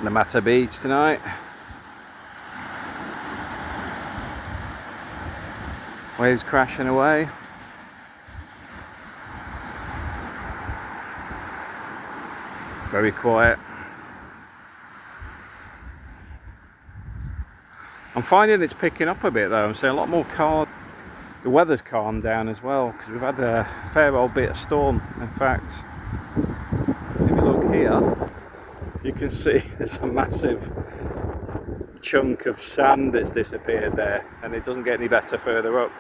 La Mata Beach tonight. Waves crashing away. Very quiet. I'm finding it's picking up a bit though. I'm seeing a lot more cars. The weather's calmed down as well because we've had a fair old bit of storm. In fact, if you look here, you can see there's a massive chunk of sand that's disappeared there, and it doesn't get any better further up.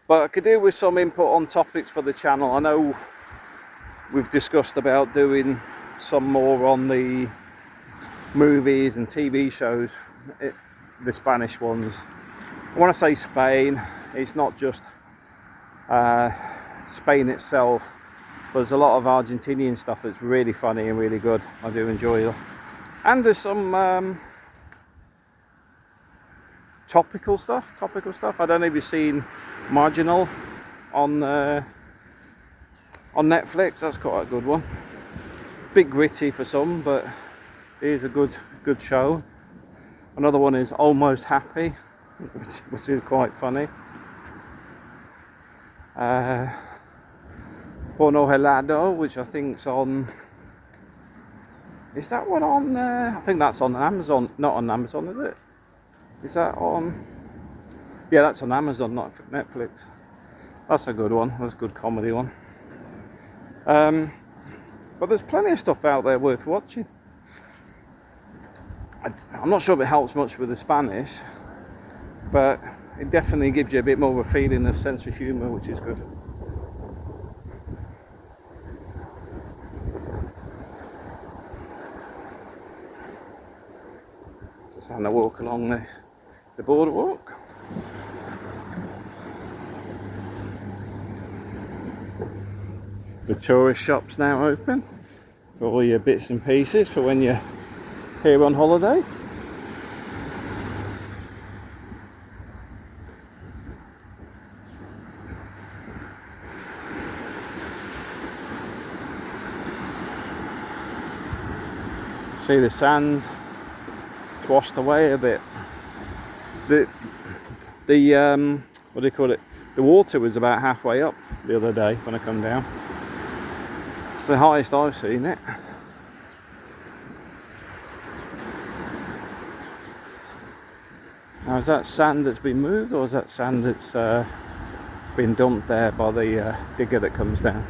But I could do with some input on topics for the channel. I know we've discussed about doing some more on the movies and TV shows, the Spanish ones. I want to say Spain, it's not just Spain itself, but there's a lot of Argentinian stuff that's really funny and really good. I do enjoy it. And there's some topical stuff. I don't know if you've seen Marginal on Netflix. That's quite a good one. Bit gritty for some, but it is a good show. Another one is Almost Happy, which is quite funny. Porno Helado, which I think's on. Is that one on? I think that's on Amazon. Not on Amazon, is it? Is that on? Yeah, that's on Amazon, not Netflix. That's a good one. That's a good comedy one. But there's plenty of stuff out there worth watching. I'm not sure if it helps much with the Spanish, but it definitely gives you a bit more of a feeling of sense of humour, which is good. Just having a walk along the boardwalk. The tourist shop's now open for all your bits and pieces for when you're here on holiday. See the sand washed away a bit. The what do you call it? The water was about halfway up the other day when I come down. It's the highest I've seen it. Now, is that sand that's been moved, or is that sand that's been dumped there by the digger that comes down?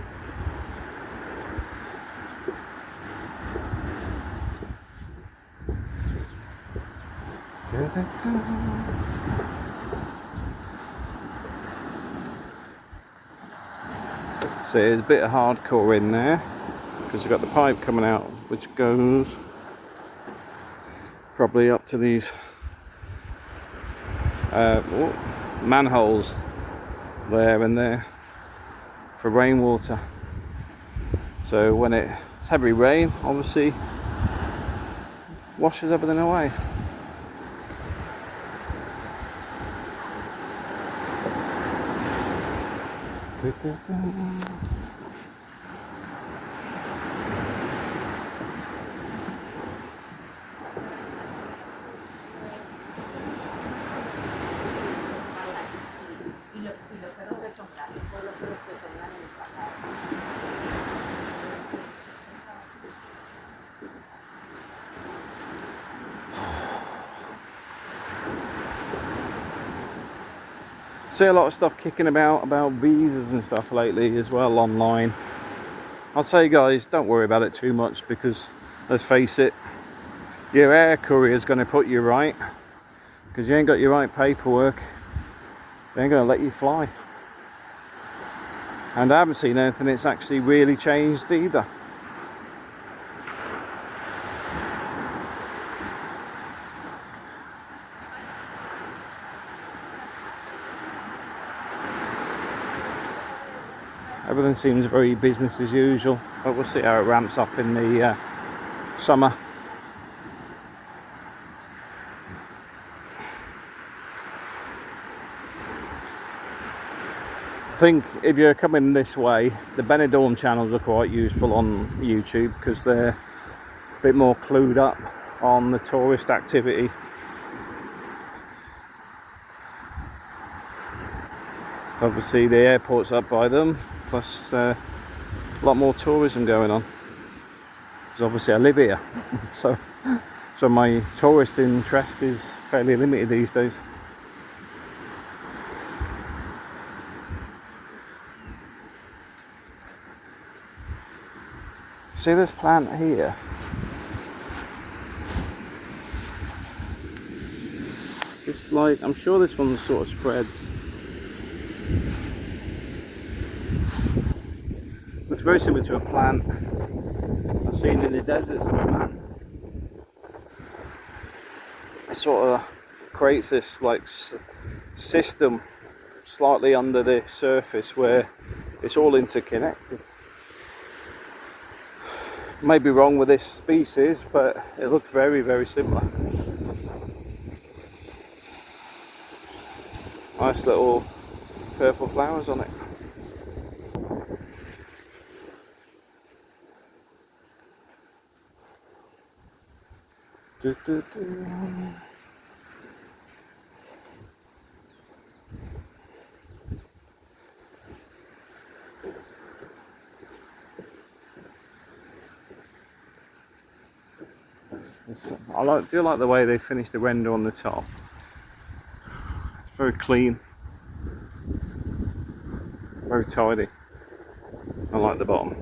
So there's a bit of hardcore in there because you've got the pipe coming out which goes probably up to these manholes there and there for rainwater. So when it's heavy rain, obviously washes everything away. See a lot of stuff kicking about visas and stuff lately as well online. I'll tell you guys, don't worry about it too much because let's face it, your air courier is going to put you right, because you ain't got your right paperwork, they ain't going to let you fly. And I haven't seen anything that's actually really changed either. Everything seems very business as usual, but we'll see how it ramps up in the summer. think if you're coming this way, the Benidorm channels are quite useful on YouTube because they're a bit more clued up on the tourist activity. Obviously the airport's up by them, plus a lot more tourism going on. Because obviously I live here, so my tourist interest is fairly limited these days. See this plant here? It's like, I'm sure this one sort of spreads. Looks very similar to a plant I've seen in the deserts of Oman. It sort of creates this like system slightly under the surface where it's all interconnected. May be wrong with this species, but it looked very, very similar. Nice little purple flowers on it. Do, do, do. I do like the way they finished the render on the top. It's very clean, very tidy. I like the bottom.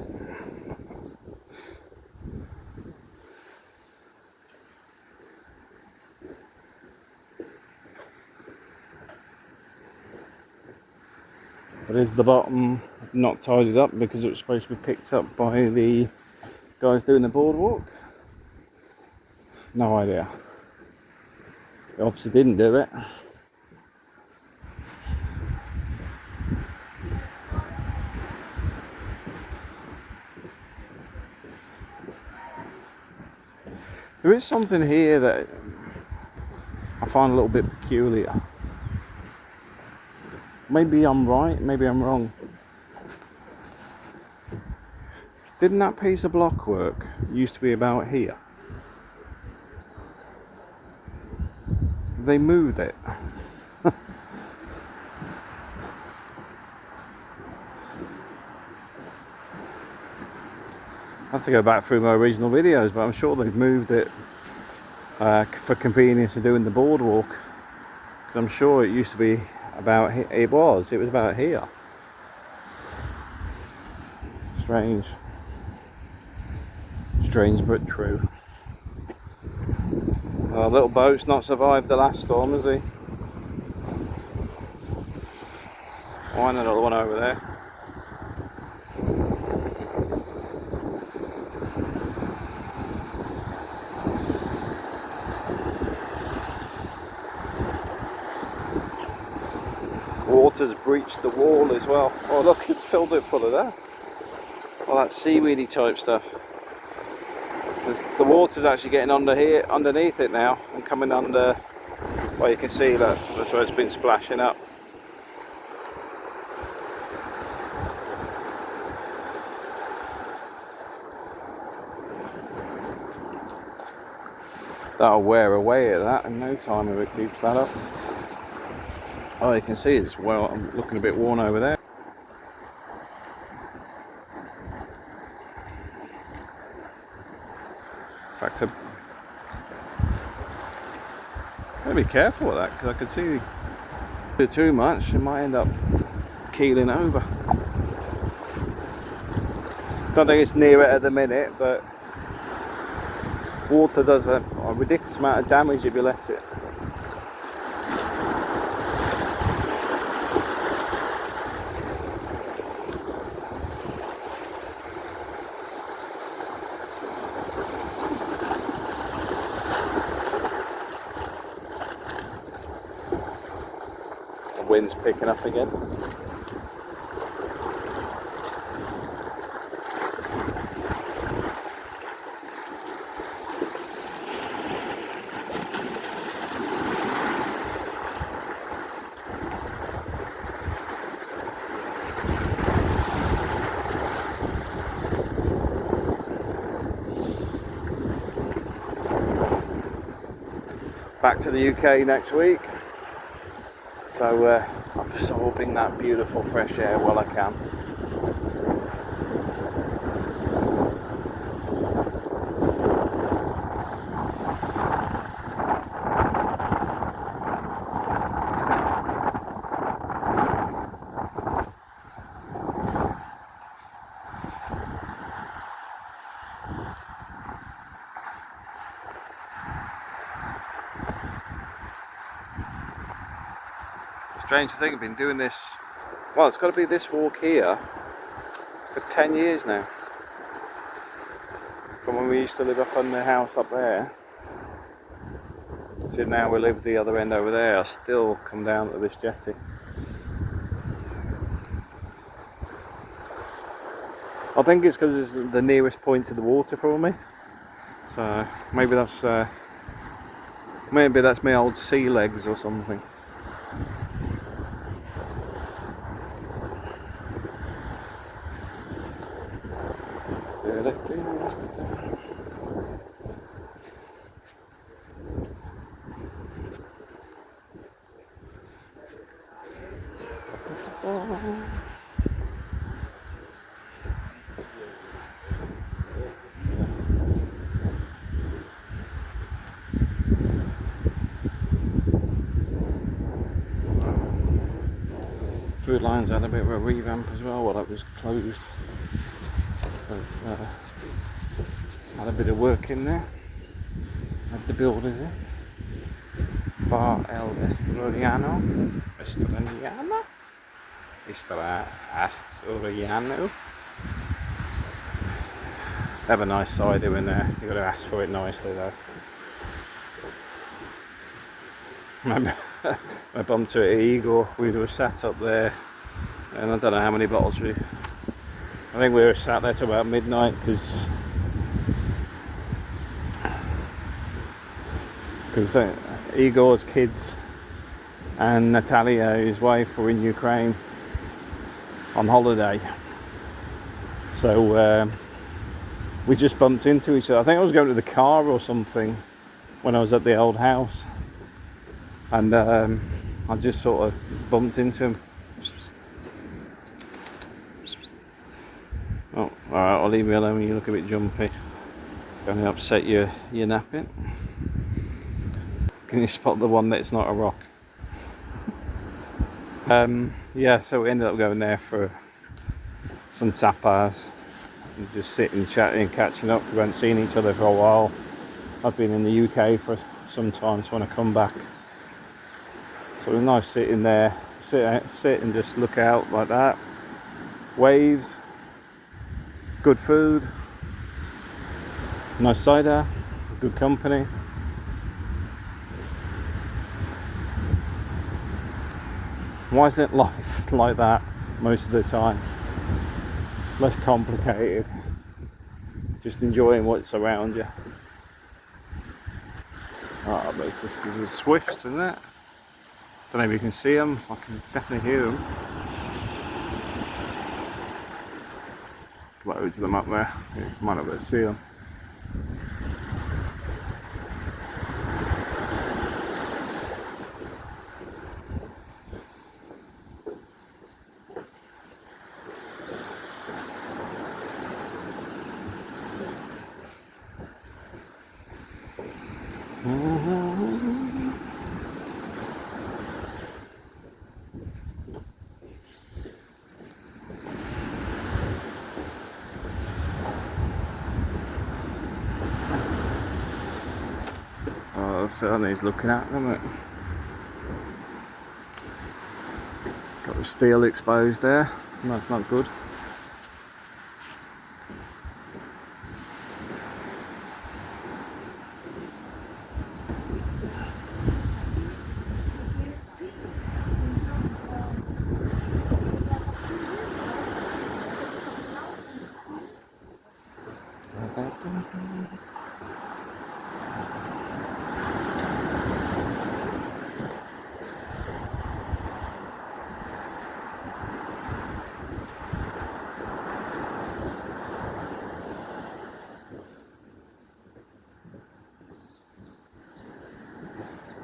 But is the bottom not tidied up because it was supposed to be picked up by the guys doing the boardwalk? No idea. They obviously didn't do it. There is something here that I find a little bit peculiar. Maybe I'm right, maybe I'm wrong. Didn't that piece of blockwork used to be about here? They moved it. I have to go back through my original videos, but I'm sure they've moved it for convenience of doing the boardwalk. Because I'm sure it used to be about here. It was about here. Strange but true. Little boat's not survived the last storm, has he? Oh, and another one over there. Water's breached the wall as well. Oh look, it's filled it full of that. All that seaweedy type stuff. The water's actually getting under here, underneath it now, and coming under. Well, you can see that's where it's been splashing up. That'll wear away at that in no time if it keeps that up. Oh, you can see it's I'm looking a bit worn over there. In fact, I'm going to be careful with that because I can see if you do too much, it might end up keeling over. Don't think it's near it at the minute, but water does a ridiculous amount of damage if you let it. The wind's picking up again. back to the UK next week. So I'm absorbing that beautiful fresh air while I can. Strange thing, I've been doing this, well, it's got to be this walk here for 10 years now. From when we used to live up on the house up there to now we live the other end over there, I still come down to this jetty. I think it's because it's the nearest point to the water for me. So maybe that's my old sea legs or something. Food Lion's had a bit of a revamp as well while it was closed. So it's had a bit of work in there. Had the builders in. Bar El Asturiano. Asturiano. They have a nice cider in there. You've got to ask for it nicely though. I bumped to it, Igor. We were sat up there, and I don't know how many bottles I think we were sat there till about midnight because Igor's kids and Natalia, his wife, were in Ukraine on holiday. So we just bumped into each other. I think I was going to the car or something when I was at the old house. And I just sort of bumped into him. Oh, alright, I'll leave you alone when you look a bit jumpy. Going to upset your napping. Can you spot the one that's not a rock? Yeah, so we ended up going there for some tapas. And just sitting, chatting, catching up. We hadn't seen each other for a while. I've been in the UK for some time, so when I come back. So it was nice sitting there, sit and just look out like that. Waves, good food, nice cider, good company. Why isn't life like that most of the time? Less complicated, just enjoying what's around you. Oh, but it's a Swift, isn't it? Don't know if you can see them. I can definitely hear them. Loads of them up there. You might not be able to see them. Certainly he's looking at them. Got the steel exposed there. That's not good.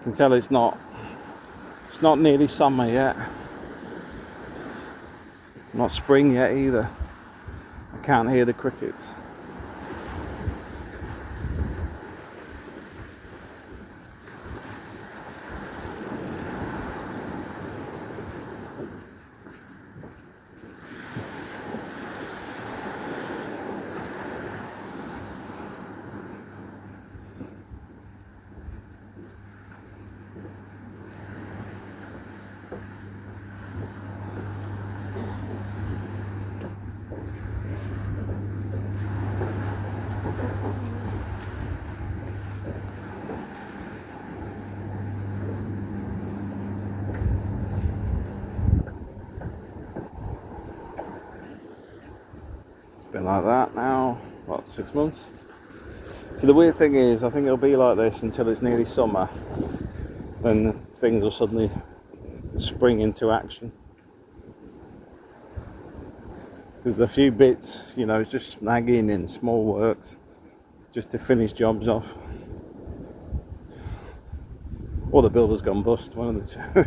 can tell it's not nearly summer yet. Not spring yet either. I can't hear the crickets. Been like that now, what, 6 months? So the weird thing is, I think it'll be like this until it's nearly summer. Then things will suddenly spring into action. There's a few bits, you know, it's just snagging in small works just to finish jobs off. Or the builder's gone bust, one of the two.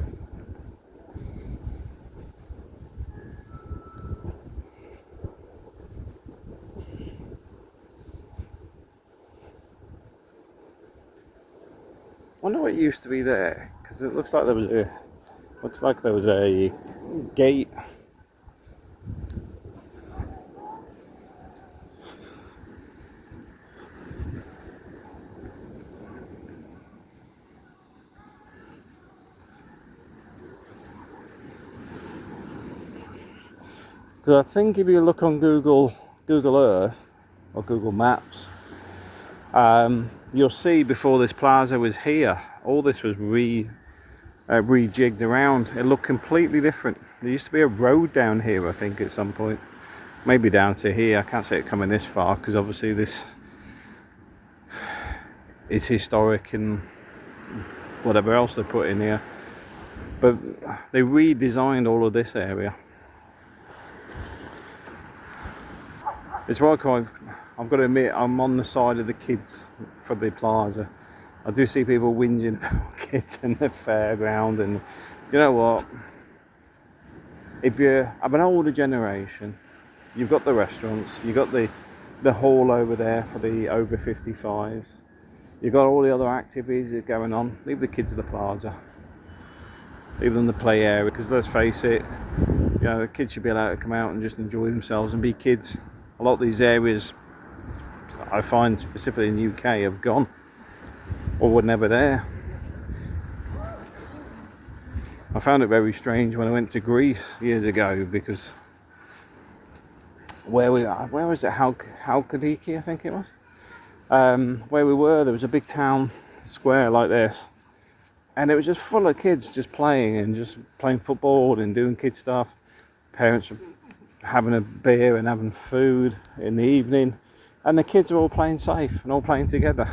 Wonder what used to be there, because it looks like there was a gate. Because I think if you look on Google Earth or Google Maps, you'll see before this plaza was here, all this was rejigged around. It looked completely different. There used to be a road down here, I think, at some point. Maybe down to here. I can't see it coming this far because obviously this is historic and whatever else they put in here. But they redesigned all of this area. It's right, I've got to admit, I'm on the side of the kids for the plaza. I do see people whinging about kids in the fairground, and you know what? If you're of an older generation, you've got the restaurants, you've got the hall over there for the over 55s, you've got all the other activities that are going on. Leave the kids at the plaza. Leave them the play area, because let's face it, you know, the kids should be allowed to come out and just enjoy themselves and be kids. A lot of these areas, I find specifically in the UK, have gone or were never there. I found it very strange when I went to Greece years ago, because where was it? Halkidiki, I think it was. Where we were, there was a big town square like this, and it was just full of kids just playing football and doing kid stuff. Parents were having a beer and having food in the evening, and the kids are all playing safe and all playing together.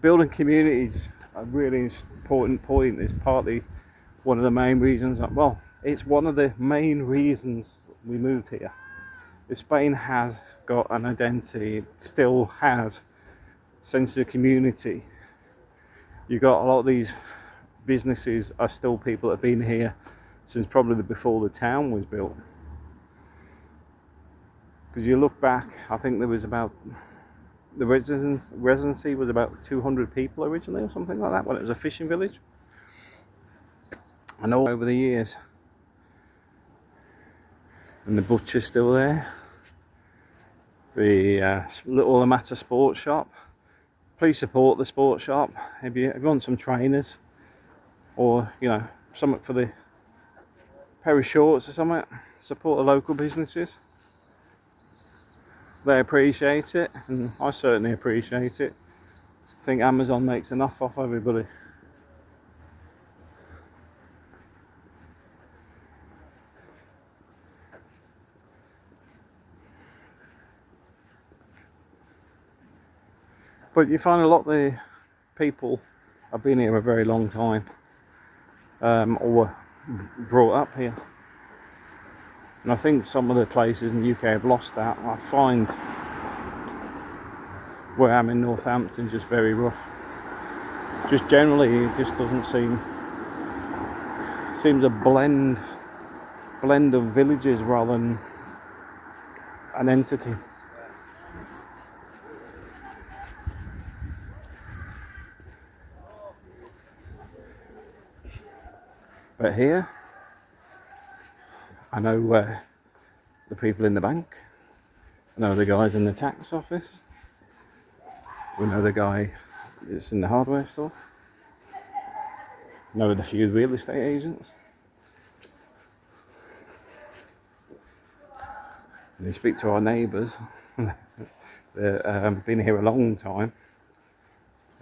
Building communities a really important point. Is partly one of the main reasons, well, it's one of the main reasons we moved here. If Spain has got an identity, it still has a sense of community. You've got a lot of these businesses are still people that have been here since probably before the town was built. Because you look back, I think there was about, the residency was about 200 people originally or something like that when it was a fishing village. And all over the years. And the butcher's still there. The little Amata sports shop. Please support the sports shop. If you want some trainers, or you know, something for the pair of shorts or something, support the local businesses. They appreciate it, and I certainly appreciate it. I think Amazon makes enough off everybody. But you find a lot of the people have been here a very long time, or were brought up here. And I think some of the places in the UK have lost that. I find where I'm in Northampton just very rough. just generally it just doesn't seems a blend of villages rather than an entity. But here I know the people in the bank, I know the guys in the tax office, we know the guy that's in the hardware store, I know the few real estate agents. And you speak to our neighbours, they've been here a long time.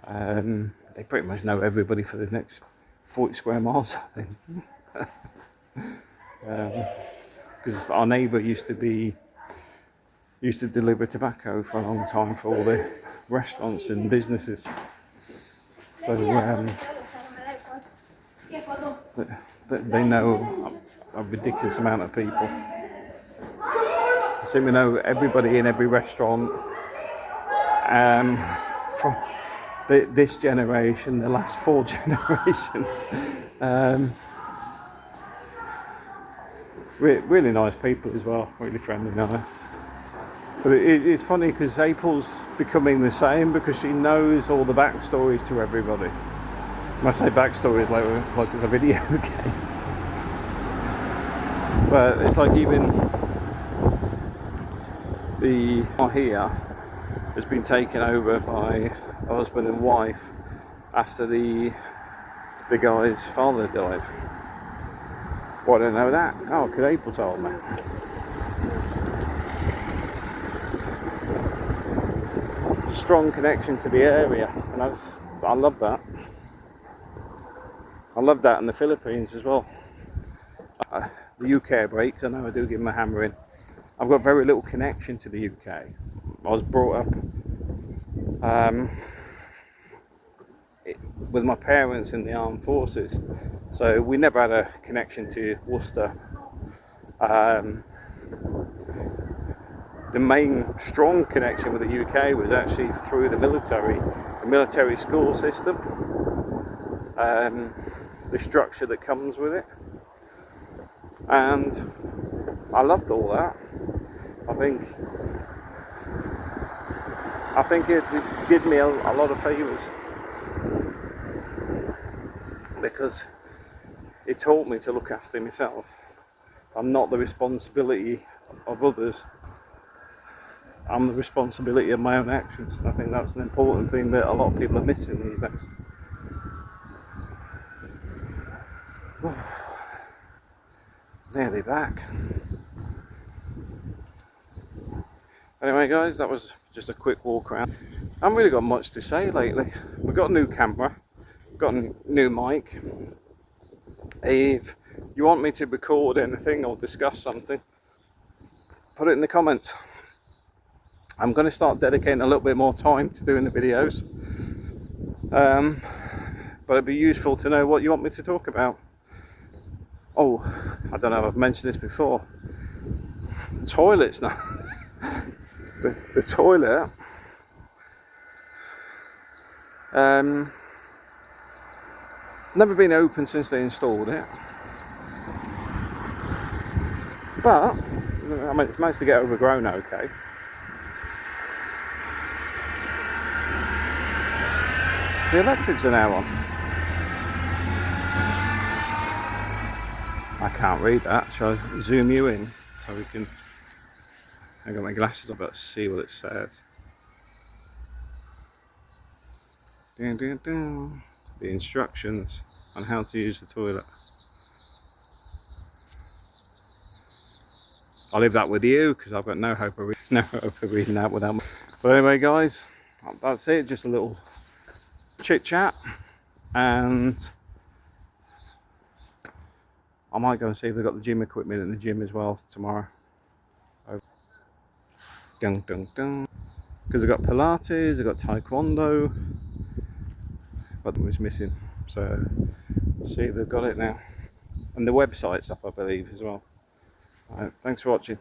They pretty much know everybody for the next 40 square miles, I think. Because our neighbour used to deliver tobacco for a long time for all the restaurants and businesses. So they know a ridiculous amount of people. They seem to know everybody in every restaurant. From this generation, the last 4 generations. Really nice people as well, really friendly, nice. But it's funny because April's becoming the same because she knows all the backstories to everybody. When I say backstories, like a video game. But it's like even the here has been taken over by a husband and wife after the guy's father died. Why don't I know that? Oh, because April told me. Strong connection to the area, and I love that. I love that in the Philippines as well. The UK breaks, I know I do give them a hammer in. I've got very little connection to the UK. I was brought up with my parents in the armed forces, so we never had a connection to Worcester. The main strong connection with the UK was actually through the military school system, the structure that comes with it, and I loved all that. I think it did me a lot of favours because it taught me to look after myself. I'm not the responsibility of others. I'm the responsibility of my own actions. I think that's an important thing that a lot of people are missing these days. Nearly back. Anyway guys, that was just a quick walk around. I haven't really got much to say lately. We've got a new camera, we've got a new mic. If you want me to record anything or discuss something, put it in the comments. I'm going to start dedicating a little bit more time to doing the videos. But it'd be useful to know what you want me to talk about. Oh, I don't know if I've mentioned this before. Toilets now. the toilet. Never been open since they installed it. But I mean, it's managed to get overgrown okay. The electrics are now on. I can't read that. Shall I zoom you in so we can... I got my glasses on, but see what it says. Dun, dun, dun. The instructions on how to use the toilet. I'll leave that with you because I've got no hope of reading that without. But anyway, guys, that's it. Just a little chit chat, and I might go and see if they've got the gym equipment in the gym as well tomorrow. Dun dun dun. Because they've got Pilates, they've got Taekwondo, but it was missing. So we'll see if they've got it now. And the website's up, I believe, as well. Alright, thanks for watching.